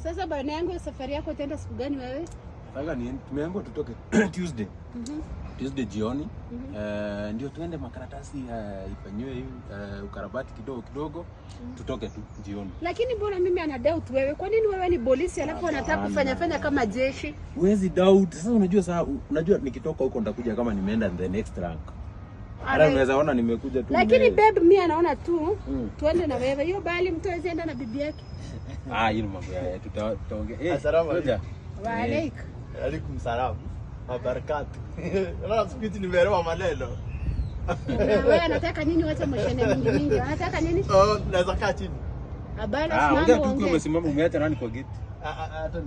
Sasa bwana yangu, safari yako itaenda siku gani wewe? Sasa tumeambiwa tutoke Tuesday. Tuesday jioni. Ndio tuende makaratasi ifanywe ukarabati kidogo tutoke tu jioni. Lakini mbona mimi ana doubt wewe? Kwa nini wewe ni polisi alafu unataka kufanya kama jeshi? Huwezi doubt. Sasa unajua nikitoka huko nitakuja kama nimeenda the next rank. Hata unaweza ona nimekuja tu. Lakini babe, mimi anaona tu tuende na wewe. Hiyo bali mtu aweze enda na bibi yake. Hiyo mambo ya tutaongea. Assalamu alaykum. Wa alaikum. Alaikum salam. Wa barakatuh. Unaona sikiti nimeelewa maneno. Wewe unataka nini? Wacha mshene mingi. Unataka nini? Naweza kaa chini. Habari simama ongea. Tu umesimama umeacha nani kwa gate? Hata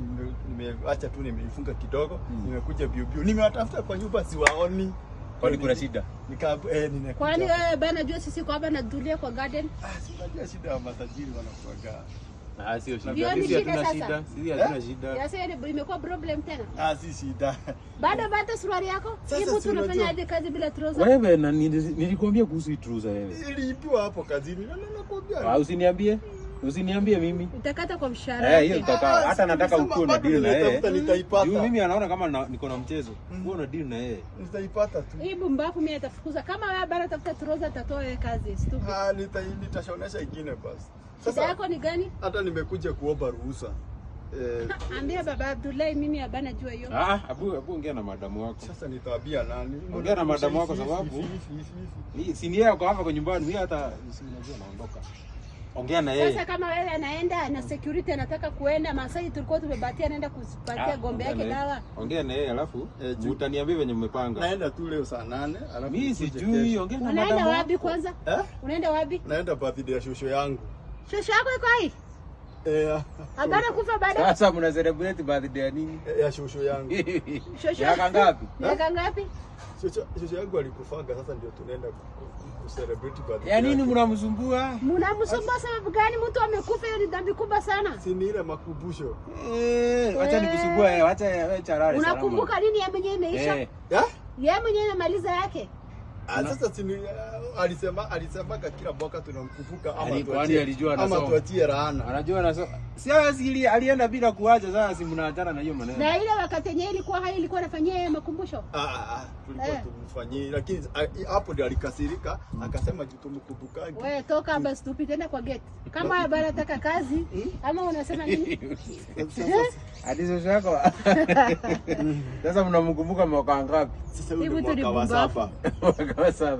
nimeacha tu nimeifunga kidogo. Nimekuja biu. Nimewatafuta kwa nyumba siwaoni. Kwani kuna shida? Ninakuja. Kwani wewe bana jua sisi kwa hapa nadulia kwa garden? Sijajua shida ya matajiri wanakuaga. Sio shida. Sisi hatuna shida. Sisi hatuna shida. Yasa imekuwa problem tena. Si shida. Bado suruali yako? Hii mtu unafanya aje kazi bila trouser? Wewe na nilikwambia kuhusu hii trouser wewe. Iliipiwa hapo kazini. Nakwambia. Usiniambie mimi. Utakata kwa mshahara. Hiyo utaka hata nataka ukue na deal na yeye. Nitaipata. Mimi anaona kama niko na mchezo. Wewe una deal na yeye. Nitaipata tu. Hii bumbafu mimi atafukuza. Kama wewe bado tafuta trouser atatoa wewe kazi. Stupid. Nitashonesha ingine basi. Sasa yako ni gani? Hata nimekuja kuomba ruhusa. Ambia baba Abdullahi mimi habana jua hiyo. Abu ongea na madamu wako. Sasa nitaambia nani? Ongea na madamu wako sababu si ni yeye kwa hapa kwa nyumbani, mimi hata sinajua naondoka. Ongea na yeye. Sasa kama wewe anaenda na security anataka kuenda Masai, tulikuwa tumebatia anaenda kupatia gombe yake dawa. Ongea na yeye alafu utaniambia venye mmepanga. Naenda tu leo saa 8 alafu mimi sijui. Ongea na madamu. Unaenda wapi kwanza? Unaenda wapi? Naenda birthday ya shosho yangu. Shosho yako iko hai? Habana kufa baada. Sasa mna celebrate birthday ya nini? Ya shosho yangu. Shosho yako ngapi? Miaka ngapi? Shosho yangu alikufaga, sasa ndio tunaenda ku celebrate birthday. Ya nini mnamsumbua? Mnamsumbua sababu gani? Mtu amekufa, hiyo ni dhambi kubwa sana. Si ni ile makumbusho. Acha nikusumbua, acha wewe charari. Unakumbuka nini ya mwenyewe imeisha? Yeye mwenyewe amaliza yake. Sasa alisema kila mwaka tunamkumbuka ama tuachie laana. Anajua na si asili alienda bila kuacha, sasa si mnaachana na hiyo maneno. Na ile wakati yenyewe ilikuwa hai, ilikuwa anafanyia yeye makumbusho. Tulikuwa tumfanyie, lakini hapo ndio alikasirika akasema tumkumbukaje. Wewe toka basi tupite tena kwa gate. Kama bado nataka kazi ama unasema nini? Hadi sasa yako. Sasa mnamkumbuka mwaka ngapi? Sasa huyu mwaka wa 7. Sasa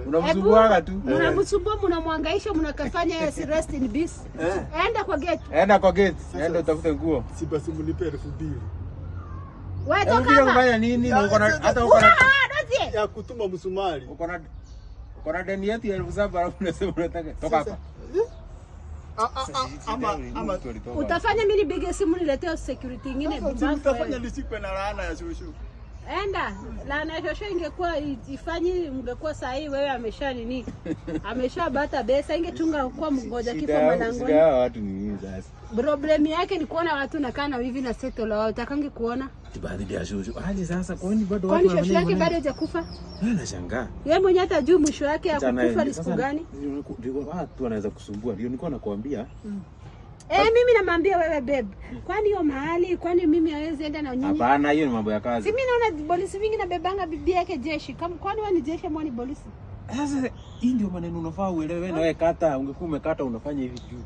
unamsumbua tu. Mnamsumbua, mnamhangaisha, mnakafanya yeye rest in peace. Enda kwa gate. Enda utafute nguo. Si basi mnipe 2,000. Wewe toka hapa. Unafanya nini? Na uko na hata uko na ya kutuma msumari. Uko na deni yetu ya 7,000 alafu unasema unataka toka hapa. Ama utafanya mimi nipige simu niletee security nyingine. Utafanya nisikwe na laana ya shosho. Enda, laana ya shosho ingekuwa ifanyi, ungekuwa saa hii wewe amesha nini? Ameshabata pesa, ingechunga kwa mgoja kifo mwanangu. Watu ni nini sasa? Problem yake ni kuona watu nakaa na hivi na settle wao. Utakange kuona. Baadhi ya shosho. Sasa kwani bado watu wanafanya. Kwani shosho yake bado hajakufa? Nashangaa. Yeye mwenyewe hata juu mwisho yake ya kukufa ni siku gani? Watu wanaweza kusumbua. Ndio nilikuwa nakwambia. Mimi namwambia wewe babe. Kwani hiyo mahali, kwani mimi hawezi enda na nyinyi? Hapana, hiyo ni mambo ya kazi. Si mimi naona polisi wingi na bebanga bibi yake jeshi. Kwani wewe ni jeshi ama ni polisi? Sasa hii ndio maneno unafaa uelewe na wewe kata, ungekuwa umekata unafanya hivi juu.